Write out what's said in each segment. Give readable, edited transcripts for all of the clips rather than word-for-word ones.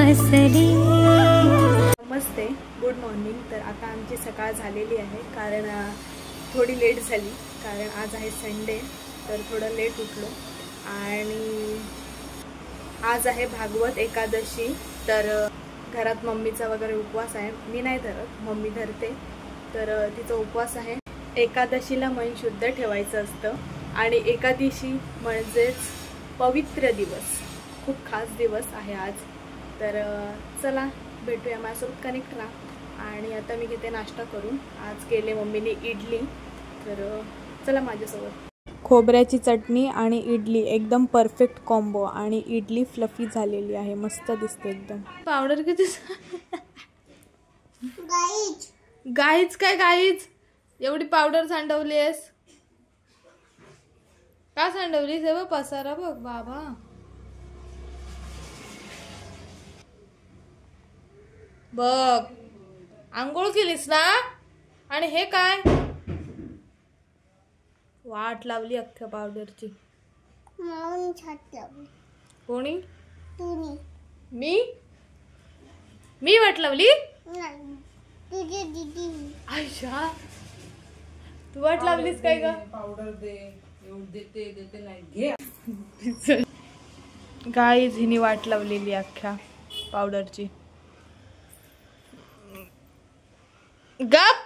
हसली। नमस्ते, good morning. तर आता आमची सकाळ झालेली आहे, कारण थोडी लेट झाली, कारण आज आहे संडे, तर थोडं लेट उठलो। आणि आज आहे भागवत एकादशी, तर घरात मम्मीचा वगैरे उपवास आहे। मी नाही धरत, मम्मी धरते, तर तिचा उपवास आहे। एकादशीला मन शुद्ध ठेवायचं असतं, आणि एकादशी म्हणजेच पवित्र दिवस, खूप खास दिवस आहे आज। तर चला भेटूया, माझ्यासोबत कनेक्ट राहा। आणि आता मी घेते नाश्ता करून। आज केले मम्मीने इडली, तर चला माझ्यासोबत। खोबऱ्याची चटणी आणि इडली एकदम परफेक्ट कॉम्बो, आणि इडली फ्लफी झालेली आहे, मस्त दिसते एकदम। पावडर किती गाईज गाईज काय गाईज, एवढी पावडर सांडवली आहेस का? सांडवली हे बघ, पसारा बघ बाबा। बघ, आंघोळ केलीस ना? आणि हे काय वाट लावली अख्ख्या पावडरची? कोणी? मी वाट लावली? तुझी दीदी। आयशा, तू वाट लावलीस काय ग? पावडर दे, देते नाही, घे। गाईज, हिने वाट लावलेली अख्ख्या पावडरची। गप,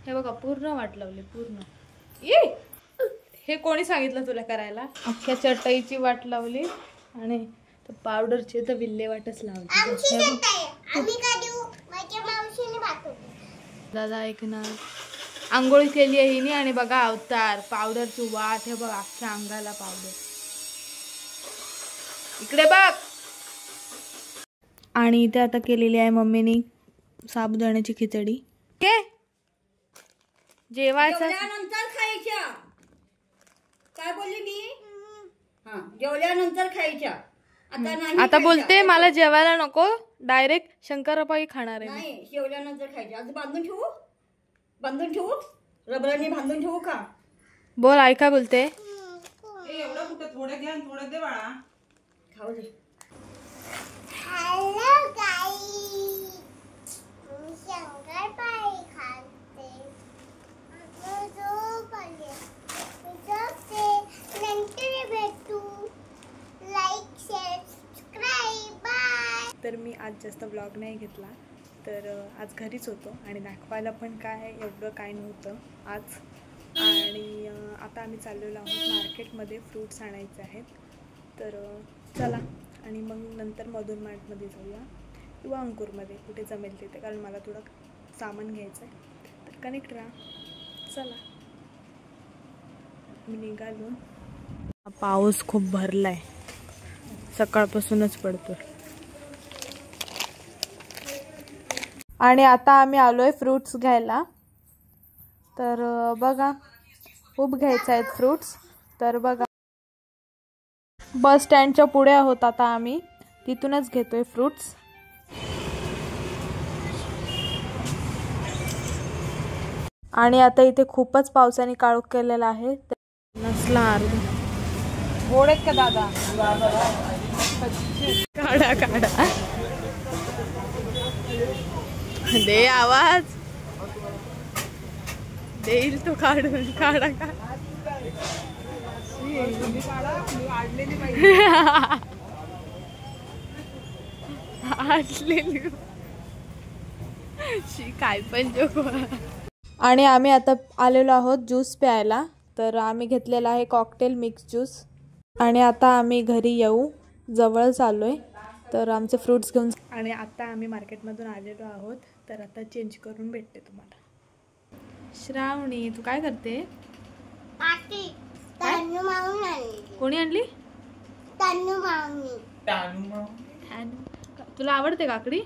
हे बघा, पूर्ण वाट लावली, पूर्ण। ये, हे कोणी सांगितलं तुला करायला? अख्ख्या चटईची वाट लावली, आणि पावडरची तर विल्हे वाटच लावली। दादा ऐक ना, आंघोळ केली आहे हिने, आणि बघा अवतार, पावडरची वाट, हे बघ अख्ख्या अंगाला पावडर। इकडे बघ। आणि इथे आता केलेली आहे मम्मीने साबुदाण्याची खिचडी। के जेवायचं जेवल्यानंतर खायच्या, काय बोलली मी? हा, जेवल्यानंतर खायच्या। आता नाही, आता बोलते मला जेवायला नको, डायरेक्ट शंकरपाई खाणार आहे। नाही, जेवल्यानंतर खायच्या। आज बांधून ठेवू, बांधून ठेवू, रबराने बांधून ठेवू का? बोल, ऐका बोलते। एवढं कुठं, थोडं घ्या, थोडं दे बाळा, खाऊ दे। हेलो गाइस, शंकरपाळी खाते। नंतर भेटू, लाईक शेअर सबस्क्राईब, बाय। तर मी आज जास्त ब्लॉग नाही घेतला, तर आज घरीच होतो, आणि दाखवायला पण काय एवढं काय नव्हतं आज। आणि आता आम्ही चाललेलो आहोत मार्केटमध्ये, फ्रूट्स आणायचे आहेत, तर चला। आणि मग नंतर मधुन मार्टमध्ये जाऊया, किंवा अंकुरमध्ये, कुठे जमेल तिथे, कारण मला थोडं सामान घ्यायचं आहे। तर कनेक्ट राहा, चला। मी निघालो। पाऊस खूप भरलाय, सकाळपासूनच पडतोय। आणि आता आम्ही आलोय फ्रूट्स घ्यायला, तर बघा खूप घ्यायचे आहेत फ्रूट्स। तर बघा, बस स्टँडच्या पुढे आहोत आता आम्ही, तिथूनच घेतोय फ्रूट्स। आणि आता इथे खूपच पावसाने काळोख केलेला आहे, नसला अर्ध गोड आहेत का दादा? काढा काढा, दे आवाज, देईल तो काढून, काढा का? काय पण जोक। आणि आम्ही आता आलेलो आहोत ज्यूस प्यायला, तर आम्ही घेतलेला आहे कॉकटेल मिक्स ज्यूस। आणि आता आम्ही घरी येऊ, जवळच आलोय, तर आमचे फ्रूट्स घेऊन। आणि आता आम्ही मार्केटमधून आलेलो आहोत, तर आता चेंज करून भेटते तुम्हाला। श्रावणी, तू काय करते? कोणी आणली? तुला आवडते काकडी?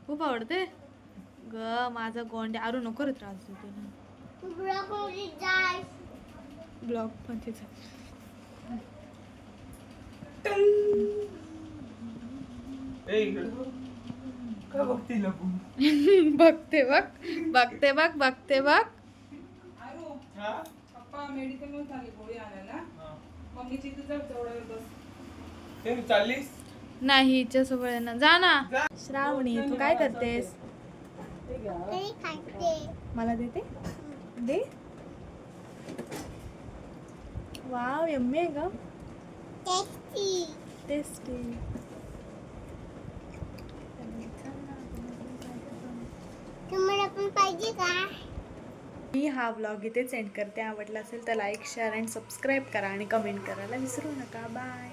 खूप आवडते ग, माझा गोंडे। आरू नको रे त्रास देते, ब्लॉग मध्ये बघते बघ, बघते बघ, बघते बघ। पप्पा मेडिकल मध्ये आले गोळी आणायला, चाललीस नाही हिच्या सोबत ना जा ना. श्रावणी तू काय करतेस? तरी खाते. मला देते दे. वाव यम्मी आहे ग. टेस्टी. टेस्टी. तुम्हाला पण पाहिजे का? मी हा व्लॉग इथेच एंड करते. आवडला असेल तर लाईक शेअर अँड सबस्क्राईब करा आणि कमेंट करायला विसरू नका. बाय.